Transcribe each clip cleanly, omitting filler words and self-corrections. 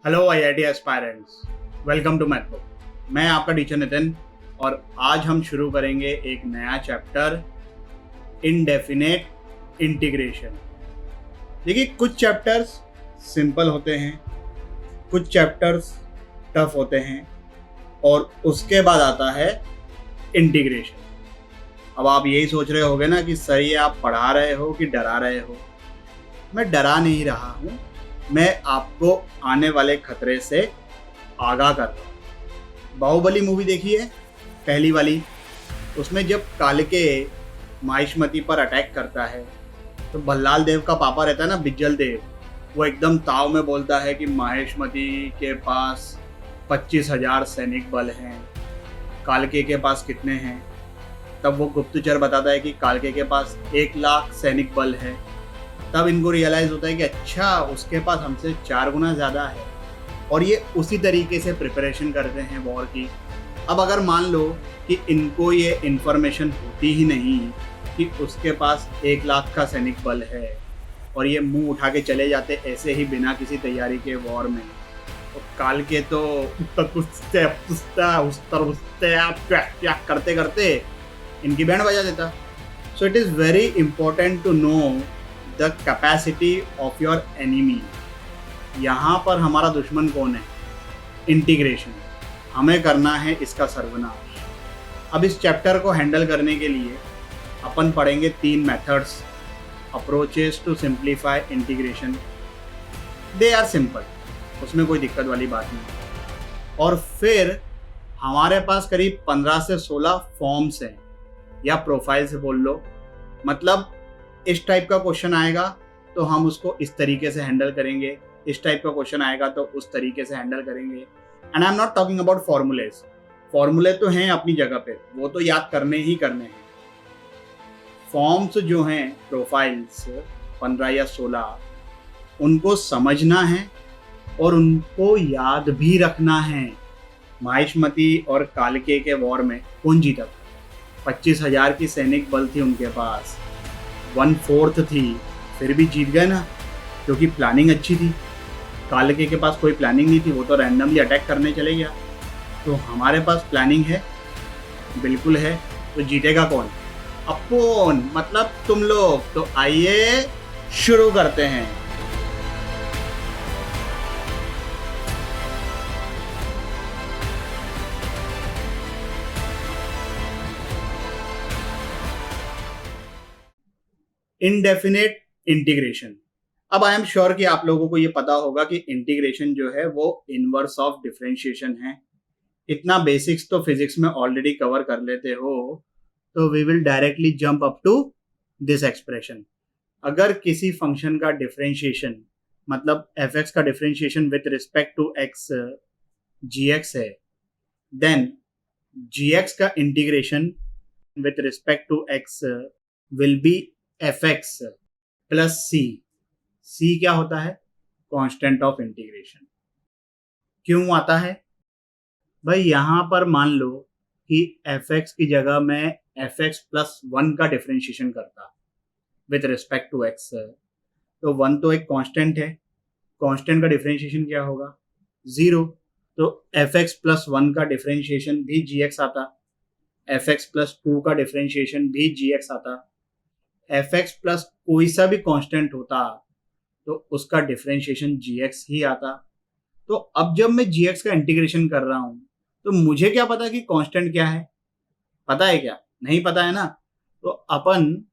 Hello IIT aspirants, welcome to Mathbook. मैं आपका teacher Nitin और आज हम शुरू करेंगे एक नया चैप्टर, इनडेफिनेट इंटीग्रेशन। देखिए, कुछ चैप्टर्स सिंपल होते हैं, कुछ चैप्टर्स टफ होते हैं और उसके बाद आता है इंटीग्रेशन। अब आप यही सोच रहे होगे ना कि सर ये आप पढ़ा रहे हो कि डरा रहे हो। मैं डरा नहीं रहा हूँ, मैं आपको आने वाले खतरे से आगाह कर रहा हूँ। बाहुबली मूवी देखी है, पहली वाली। उसमें जब कालिके माहिष्मती पर अटैक करता है तो भल्लाल देव का पापा रहता है ना, बिज्जल देव, वो एकदम ताव में बोलता है कि माहिष्मती के पास 25,000 सैनिक बल हैं, कालिके के पास कितने हैं। तब वो गुप्तचर बताता है कि कालिके के पास 1,00,000 सैनिक बल है। तब इनको रियलाइज होता है कि अच्छा, उसके पास हमसे 4 गुना ज़्यादा है। और ये उसी तरीके से प्रिपरेशन करते हैं वॉर की। अब अगर मान लो कि इनको ये इन्फॉर्मेशन होती ही नहीं कि उसके पास 1,00,000 का सैनिक बल है और ये मुंह उठा के चले जाते ऐसे ही बिना किसी तैयारी के वॉर में, तो काल के तो करते करते इनकी बैंड बजा देता। So it is very important to know the capacity of your enemy. यहाँ पर हमारा दुश्मन कौन है? इंटीग्रेशन। हमें करना है इसका सर्वनाश। अब इस चैप्टर को हैंडल करने के लिए अपन पढ़ेंगे 3 methods, approaches to simplify integration. They are simple, उसमें कोई दिक्कत वाली बात नहीं। और फिर हमारे पास करीब 15 से 16 फॉर्म्स हैं, या प्रोफाइल से बोल लो। मतलब इस टाइप का क्वेश्चन आएगा तो हम उसको इस तरीके से हैंडल करेंगे, इस टाइप का क्वेश्चन आएगा तो उस तरीके से हैंडल करेंगे। And I am not talking about formulas. फॉर्मूले तो हैं अपनी जगह पे, वो तो याद करने ही करने हैं। फॉर्म्स जो हैं, प्रोफाइल्स 15 या 16, उनको समझना है और उनको याद भी रखना है। माहिष्मती और कालिके के वॉर में कौन जीता था? 25,000 की सैनिक बल थी उनके पास, 1/4 थी, फिर भी जीत गए ना, क्योंकि प्लानिंग अच्छी थी। कालिके के पास कोई प्लानिंग नहीं थी, वो तो रैंडमली अटैक करने चले गया। तो हमारे पास प्लानिंग है, बिल्कुल है। तो जीतेगा कौन? अपन, मतलब तुम लोग। तो आइए शुरू करते हैं। Indefinite integration. अब आई एम श्योर कि आप लोगों को ये पता होगा कि इंटीग्रेशन जो है वो इनवर्स ऑफ डिफरेंशिएशन है। इतना बेसिक्स तो फिजिक्स में ऑलरेडी कवर कर लेते हो, तो we will directly jump up to this expression. अगर किसी फंक्शन का डिफरेंशिएशन, मतलब एफ एक्स का differentiation with respect to X G X है, देन जी एक्स का integration with respect to X will be F x plus C. C क्या होता है? Constant of integration. क्यों आता है भाई? यहां पर मान लो कि एफ एक्स की जगह मैं एफ एक्स प्लस 1 का डिफरेंशिएशन करता विथ रिस्पेक्ट टू एक्स, तो 1 तो एक कांस्टेंट है, कांस्टेंट का डिफरेंशिएशन क्या होगा? 0। तो एफ एक्स प्लस 1 का डिफरेंशिएशन भी जी एक्स आता, एफ एक्स प्लस 2 का डिफरेंशिएशन भी जी एक्स आता। एफ एक्स प्लस कोई सा भी कांस्टेंट होता तो उसका डिफरेंशिएशन जी एक्स ही आता। तो अब जब मैं जी एक्स का इंटीग्रेशन कर रहा हूं, तो मुझे क्या पता कि कांस्टेंट क्या है? पता है क्या? नहीं पता है ना। तो अपन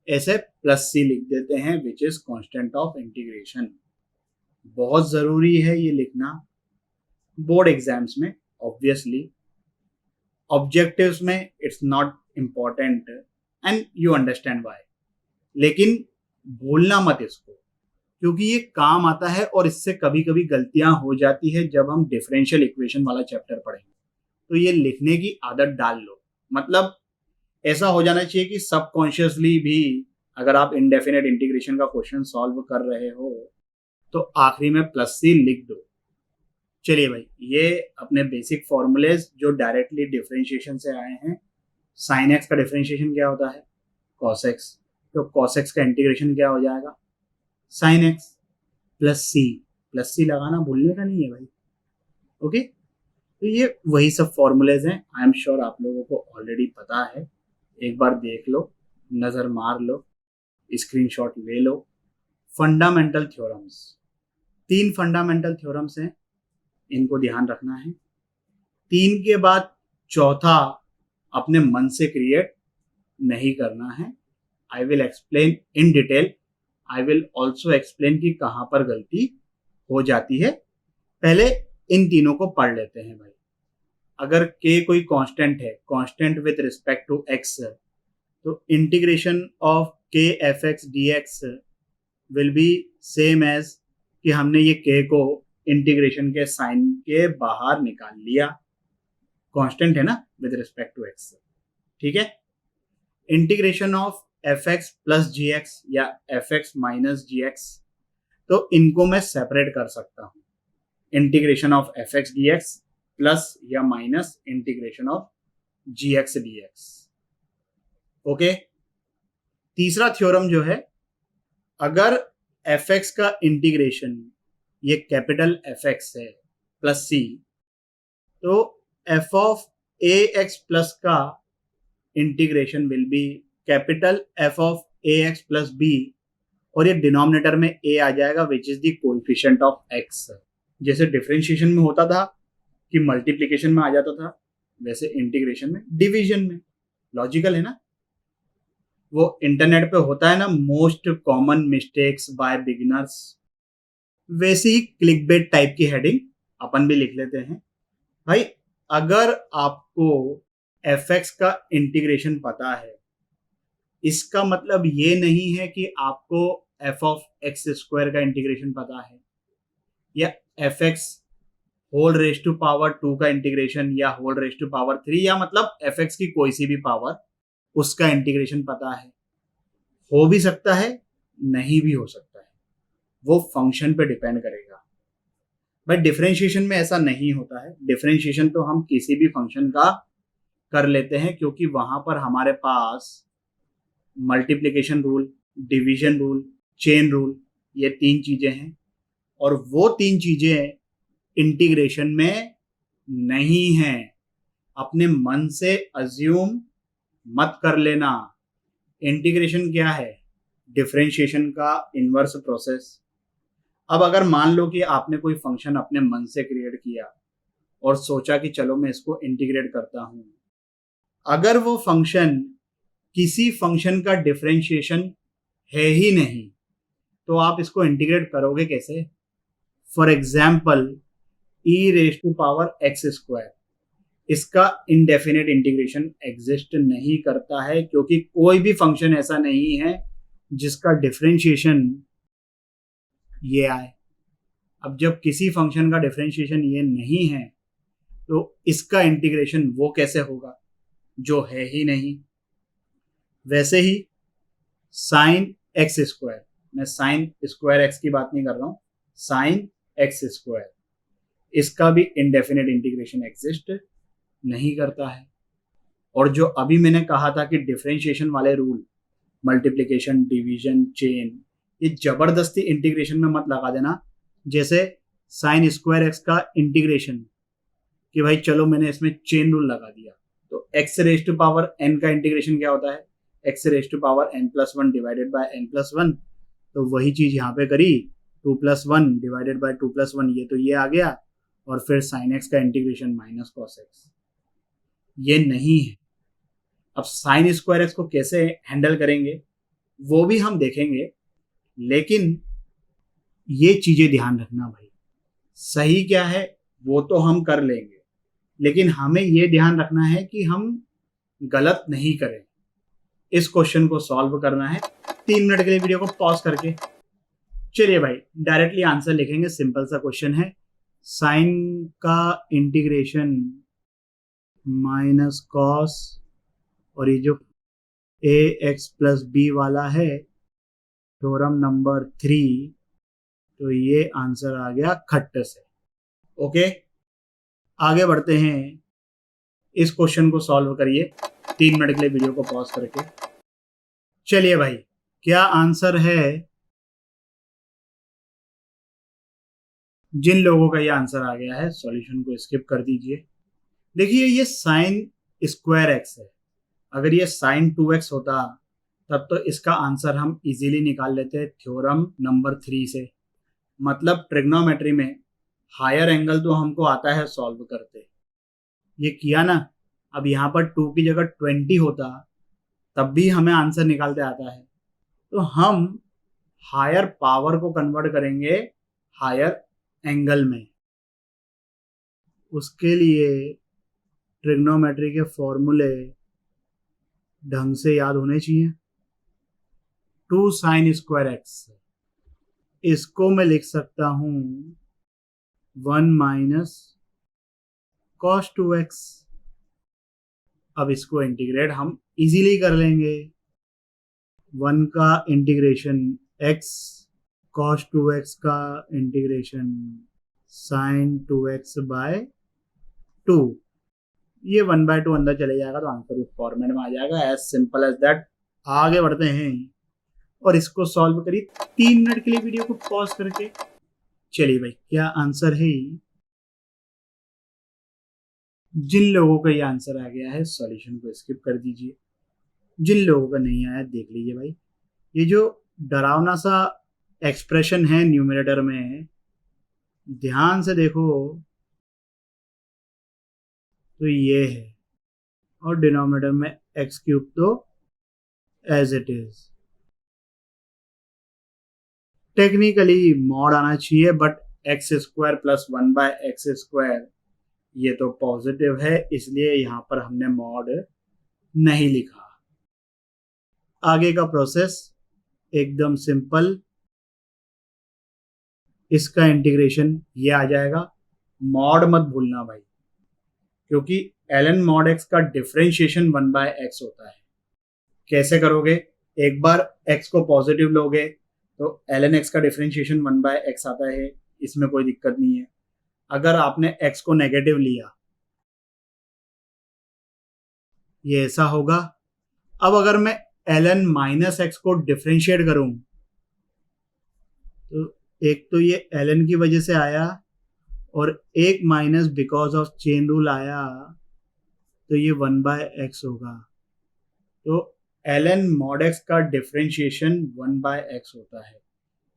ऐसे प्लस सी लिख देते हैं, which is constant of integration. बहुत जरूरी है ये लिखना बोर्ड एग्जाम्स में। ऑब्वियसली ऑब्जेक्टिव्स में it's not important and you understand why, लेकिन भूलना मत इसको, क्योंकि ये काम आता है और इससे कभी कभी गलतियां हो जाती है जब हम डिफरेंशियल इक्वेशन वाला चैप्टर पढ़ेंगे। तो ये लिखने की आदत डाल लो। मतलब ऐसा हो जाना चाहिए कि सबकॉन्शियसली भी अगर आप इनडेफिनेट इंटीग्रेशन का क्वेश्चन सॉल्व कर रहे हो तो आखिरी में प्लस सी लिख दो। चलिए भाई, ये अपने बेसिक फॉर्मूलेज जो डायरेक्टली डिफरेंशिएशन से आए हैं। साइन एक्स का डिफरेंशिएशन क्या होता है? Cos x. तो कॉस एक्स का इंटीग्रेशन क्या हो जाएगा? साइन एक्स प्लस सी। प्लस सी लगाना भूलने का नहीं है भाई। ओके, तो ये वही सब फॉर्मूलेज हैं। आई एम श्योर आप लोगों को ऑलरेडी पता है, एक बार देख लो, नज़र मार लो, स्क्रीनशॉट ले लो। फंडामेंटल थ्योरम्स, 3 फंडामेंटल थ्योरम्स हैं, इनको ध्यान रखना है। 3 के बाद चौथा अपने मन से क्रिएट नहीं करना है। I will explain in detail, I will also explain कि कहाँ पर गलती हो जाती है। पहले इन तीनों को पढ़ लेते हैं भाई। अगर k कोई कांस्टेंट है, constant with respect to x, तो integration of k f x d x will be same as कि हमने ये k को इंटीग्रेशन के साइन के बाहर निकाल लिया। कांस्टेंट है ना विद रिस्पेक्ट टू x, ठीक है। Integration of f x plus g x या f x minus g x, तो इनको मैं सेपरेट कर सकता हूं। Integration of f x d x plus या minus integration of g x d x. Okay, तीसरा थ्योरम जो है, अगर एफ एक्स का इंटीग्रेशन ये कैपिटल एफ एक्स है प्लस सी, तो f of a x plus का integration will be capital f of a x plus B, और ये डिनोमिनेटर में ए आ जाएगा which is the coefficient of x. जैसे डिफरेंशिएशन में होता था कि मल्टीप्लिकेशन में आ जाता था, वैसे इंटीग्रेशन में डिवीजन में। लॉजिकल है ना। वो इंटरनेट पे होता है ना, most common mistakes by beginners, वैसे ही क्लिकबेट टाइप की हेडिंग अपन भी लिख लेते हैं भाई। अगर आपको एफ एक्स का इंटीग्रेशन पता है, इसका मतलब ये नहीं है कि आपको एफ ऑफ एक्स स्क्वायर का इंटीग्रेशन पता है, या f x whole raise to power 2 का इंटीग्रेशन, या होल रेज टू पावर 3, या मतलब एफ एक्स की कोई सी भी पावर उसका इंटीग्रेशन पता है। हो भी सकता है, नहीं भी हो सकता है, वो फंक्शन पे डिपेंड करेगा। बट डिफरेंशिएशन में ऐसा नहीं होता है। डिफरेंशिएशन तो हम किसी भी फंक्शन का कर लेते हैं, क्योंकि वहां पर हमारे पास multiplication rule, division rule, chain rule, ये 3 चीजें हैं, और वो 3 चीजें इंटीग्रेशन में नहीं है। अपने मन से अज्यूम मत कर लेना। इंटीग्रेशन क्या है? डिफरेंशिएशन का इनवर्स प्रोसेस। अब अगर मान लो कि आपने कोई फंक्शन अपने मन से क्रिएट किया और सोचा कि चलो मैं इसको इंटीग्रेट करता हूं, अगर वो फंक्शन किसी फंक्शन का डिफरेंशिएशन है ही नहीं, तो आप इसको इंटीग्रेट करोगे कैसे? For example, e raise to power x square, इसका इनडेफिनेट इंटीग्रेशन एग्जिस्ट नहीं करता है, क्योंकि कोई भी फंक्शन ऐसा नहीं है जिसका डिफरेंशिएशन ये आए। अब जब किसी फंक्शन का डिफरेंशिएशन ये नहीं है, तो इसका इंटीग्रेशन वो कैसे होगा जो है ही नहीं। वैसे ही साइन एक्स स्क्वायर, मैं साइन स्क्वायर एक्स की बात नहीं कर रहा हूं, साइन एक्स स्क्वायर, इसका भी इनडेफिनेट इंटीग्रेशन एग्जिस्ट नहीं करता है। और जो अभी मैंने कहा था कि डिफरेंशिएशन वाले रूल, मल्टीप्लिकेशन, डिवीजन, चेन, ये जबरदस्ती इंटीग्रेशन में मत लगा देना। जैसे साइन स्क्वायर एक्स का इंटीग्रेशन, कि भाई चलो मैंने इसमें चेन रूल लगा दिया, तो x raise to power n का इंटीग्रेशन क्या होता है? X raise to power n plus 1 divided by n plus 1। तो वही चीज यहाँ पे करी, 2 प्लस 1 डिवाइडेड बाय 2 प्लस 1, ये तो ये आ गया, और फिर साइन एक्स का इंटीग्रेशन माइनस कॉस एक्स, ये नहीं है। अब साइन स्क्वायर एक्स को कैसे हैंडल करेंगे वो भी हम देखेंगे, लेकिन ये चीजें ध्यान रखना भाई। सही क्या है वो तो हम कर लेंगे, लेकिन हमें ये ध्यान रखना है कि हम गलत नहीं करें। इस क्वेश्चन को सॉल्व करना है 3 मिनट के लिए वीडियो को पॉज करके। चलिए भाई डायरेक्टली आंसर लिखेंगे। सिंपल सा क्वेश्चन है, साइन का इंटीग्रेशन माइनस कॉस, और ये जो ए एक्स प्लस बी वाला है थ्योरम नंबर 3, तो ये आंसर आ गया खट्ट से। ओके, आगे बढ़ते हैं। इस क्वेश्चन को सॉल्व करिए 3 मिनट के लिए वीडियो को पॉज करके। चलिए भाई, क्या आंसर है? जिन लोगों का ये आंसर आ गया है सॉल्यूशन को स्किप कर दीजिए। देखिए ये साइन स्क्वायर एक्स है, अगर ये साइन 2x होता तब तो इसका आंसर हम इजीली निकाल लेते थ्योरम नंबर 3 से। मतलब ट्रिग्नोमेट्री में हायर एंगल तो हमको आता है सॉल्व करते, ये किया ना। अब यहाँ पर 2 की जगह 20 होता तब भी हमें आंसर निकालते आता है। तो हम हायर पावर को कन्वर्ट करेंगे हायर एंगल में। उसके लिए ट्रिग्नोमेट्री के फॉर्मूले ढंग से याद होने चाहिए। 2 साइन स्क्वायर एक्स, इसको मैं लिख सकता हूं 1 माइनस कॉस 2x। अब इसको इंटीग्रेट हम इजीली कर लेंगे। 1 का इंटीग्रेशन x, कॉस 2x का इंटीग्रेशन साइन 2x बाय 2। ये 1/2 अंदर चले जाएगा तो आंसर उस फॉर्मेट में आ जाएगा। As simple as that. आगे बढ़ते हैं और इसको सॉल्व करिए 3 मिनट के लिए वीडियो को पॉज करके। चलिए भाई क्या आंसर है। जिन लोगों का ये आंसर आ गया है सॉल्यूशन को स्किप कर दीजिए। जिन लोगों का नहीं आया देख लीजिए भाई। ये जो डरावना सा एक्सप्रेशन है न्यूमरेटर में, ध्यान से देखो तो ये है, और डिनोमिनेटर में एक्स क्यूब तो as it is. Technically mod आना चाहिए but x square plus 1/x², ये तो पॉजिटिव है इसलिए यहां पर हमने मॉड नहीं लिखा। आगे का प्रोसेस एकदम सिंपल। इसका इंटीग्रेशन ये आ जाएगा। मॉड मत भूलना भाई, क्योंकि ln मॉड x का डिफरेंशिएशन 1/x होता है। कैसे करोगे, एक बार x को पॉजिटिव लोगे तो ln x का डिफरेंशिएशन 1/x आता है, इसमें कोई दिक्कत नहीं है। अगर आपने x को नेगेटिव लिया ये ऐसा होगा। अब अगर मैं ln माइनस एक्स को डिफरेंशिएट करूं तो एक तो ये ln की वजह से आया और एक minus because of chain rule आया, तो ये 1/x होगा। तो ln mod x का डिफरेंशिएशन 1/x होता है,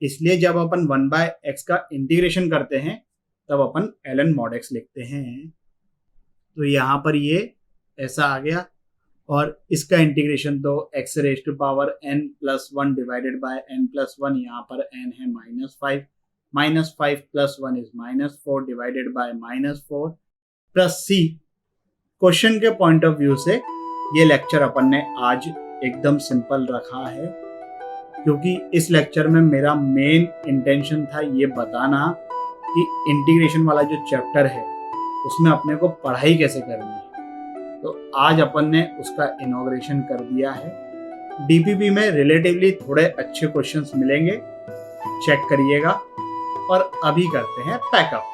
इसलिए जब अपन 1/x का इंटीग्रेशन करते हैं तब अपन ln mod x लिखते हैं। तो यहाँ पर ये ऐसा आ गया, और इसका इंटीग्रेशन तो x raise to power n+1 divided by n+1, यहाँ पर n है -5, -5 + 1 इज -4 divided by -4 plus c। Question के पॉइंट ऑफ व्यू से ये लेक्चर अपन ने आज एकदम सिंपल रखा है, क्योंकि इस लेक्चर में मेरा मेन इंटेंशन था ये बताना कि इंटीग्रेशन वाला जो चैप्टर है उसमें अपने को पढ़ाई कैसे करनी है। तो आज अपन ने उसका इनॉग्रेशन कर दिया है। डीपीपी में रिलेटिवली थोड़े अच्छे क्वेश्चंस मिलेंगे, चेक करिएगा। और अभी करते हैं पैकअप।